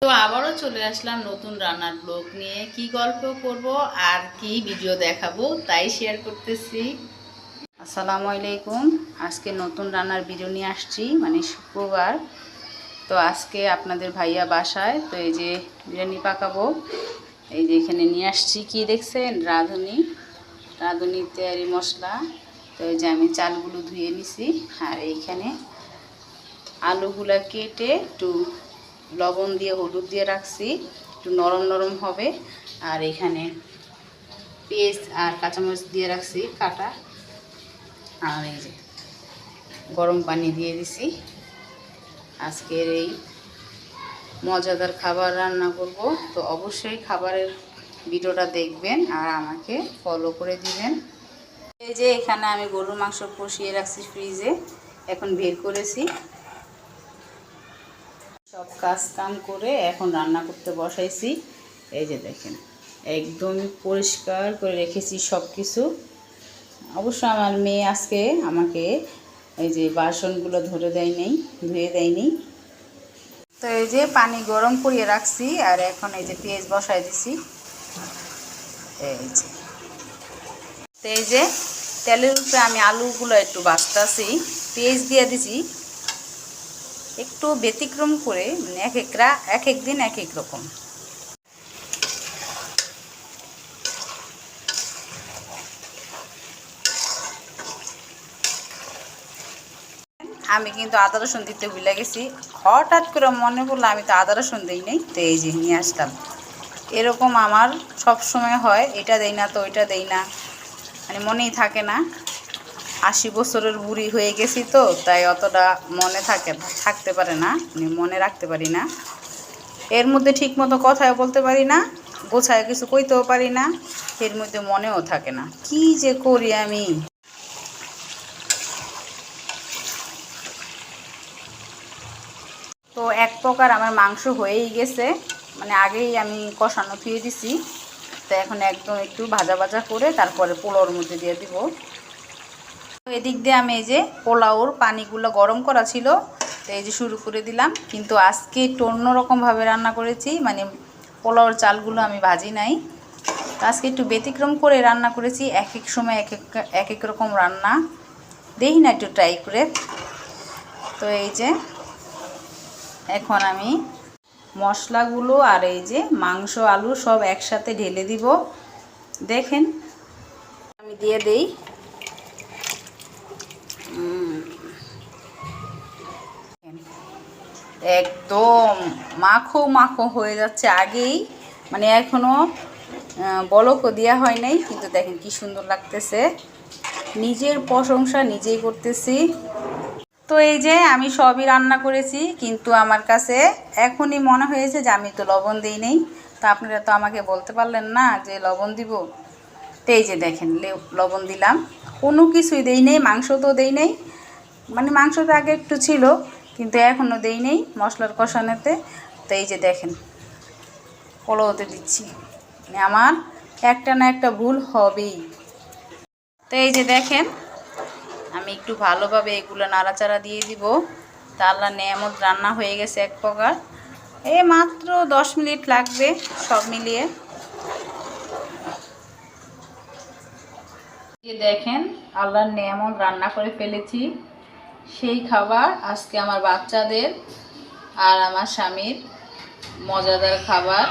তো আবারও চলে আসলাম নতুন রান্নার ব্লগ নিয়ে। কি গল্প করব আর কি ভিডিও দেখাবো তাই শেয়ার করতেছি। আসসালামু আলাইকুম। আজকে নতুন রান্নার ভিডিও নিয়ে আসছি, মানে শুক্রবার। তো আজকে আপনাদের ভাইয়া বাসায়, তো এই যে বিরিয়ানি পাকাবো। এই যে এখানে নিয়ে আসছি, কি দেখছেন, রাঁধুনি তৈরি মশলা। তো এই যে আমি চালগুলো ধুয়ে নিছি, আর এইখানে আলুগুলা কেটে একটু লবণ দিয়ে হলুদ দিয়ে রাখছি, একটু নরম নরম হবে। আর এখানে পেঁয়াজ আর কাঁচামরিচ দিয়ে রাখছি কাটা। আর এই যে গরম পানি দিয়ে দিছি। আজকের এই মজাদার খাবার রান্না করব, তো অবশ্যই খাবারের ভিডিওটা দেখবেন আর আমাকে ফলো করে দিবেন। এই যে এখানে আমি গরুর মাংস কষিয়ে রাখছি ফ্রিজে, এখন বের করেছি। সব কাজ কাম করে এখন রান্না করতে বসাইছি। এই যে দেখেন, একদম পরিষ্কার করে রেখেছি সব কিছু। অবশ্য আমার মেয়ে আজকে আমাকে এই যে বাসনগুলো ধুয়ে দেয়নি। তো এই যে পানি গরম করিয়ে রাখছি, আর এখন এই যে পেঁয়াজ বসাই দিছি। এই যে তেলের উপরে আমি আলুগুলো একটু ভাজতেছি, পেঁয়াজ দিয়ে দিছি একটু ব্যতিক্রম করে, মানে এক এক দিন এক এক রকম। আমি কিন্তু আদা রসুন দিতে ভুলে গেছি, হঠাৎ করে মনে পড়লো আমি তো আদা রসুন দিই নাই। তো এই যে নিয়ে আসলাম। এরকম আমার সব সময় হয়, এটা দেই না তো ওইটা দেই না, মানে মনেই থাকে না। 80 বছরের বুড়ি হয়ে গেছি, তো তাই অতটা থাকতে পারে না, মানে মনে রাখতে পারি না। এর মধ্যে ঠিক মতো কথাও বলতে পারি না, গোছায় কিছু কইতেও পারি না, এর মধ্যে মনেও থাকে না। কি যে করি আমি। তো এক প্রকার আমার মাংস হয়েই গেছে, মানে আগেই আমি কষানো ধুয়ে দিছি। তো এখন একদম একটু ভাজা ভাজা করে তারপরে পোলাওর মধ্যে দিয়ে দিব। তো এদিক দিয়ে আমি এই যে পোলাওর পানিগুলো গরম করা ছিল, তো এই যে শুরু করে দিলাম। কিন্তু আজকে একটু অন্যরকমভাবে রান্না করেছি, মানে পোলাওর চালগুলো আমি ভাজি নাই। তো আজকে একটু ব্যতিক্রম করে রান্না করেছি। এক এক সময় এক এক রকম রান্না, দেখি না একটু ট্রাই করে। তো এই যে এখন আমি মশলাগুলো আর এই যে মাংস আলু সব একসাথে ঢেলে দিব। দেখেন আমি দিয়ে দেই। একদম মাখো মাখো হয়ে যাচ্ছে আগেই, মানে এখনও বলকও দেওয়া হয় নাই, কিন্তু দেখেন কি সুন্দর লাগতেছে। নিজের প্রশংসা নিজেই করতেছি। তো এই যে আমি সবই রান্না করেছি, কিন্তু আমার কাছে এখনই মনে হয়েছে যে আমি তো লবণ দিই নেই। তো আপনারা তো আমাকে বলতে পারলেন না যে লবণ দিব। তো এই যে দেখেন লবণ দিলাম, কোনো কিছুই দেই নেই, মাংস তো দেই নেই, মানে মাংস তো আগে একটু ছিল কিন্তু এখনও দেই নেই মশলার কষানোতে। তো এই যে দেখেন পোলাওতে দিচ্ছি, মানে আমার একটা না একটা ভুল হবেই। তো এই যে দেখেন আমি একটু ভালোভাবে এগুলো নাড়াচাড়া দিয়ে দিব। তা আল্লাহর নেয়ামত রান্না হয়ে গেছে এক প্রকার। এই মাত্র 10 মিনিট লাগবে সব মিলিয়ে। দেখেন আল্লাহর নেয়ামত রান্না করে ফেলেছি। সেই খাবার আজকে আমার বাচ্চাদের আর আমার স্বামীর মজাদার খাবার।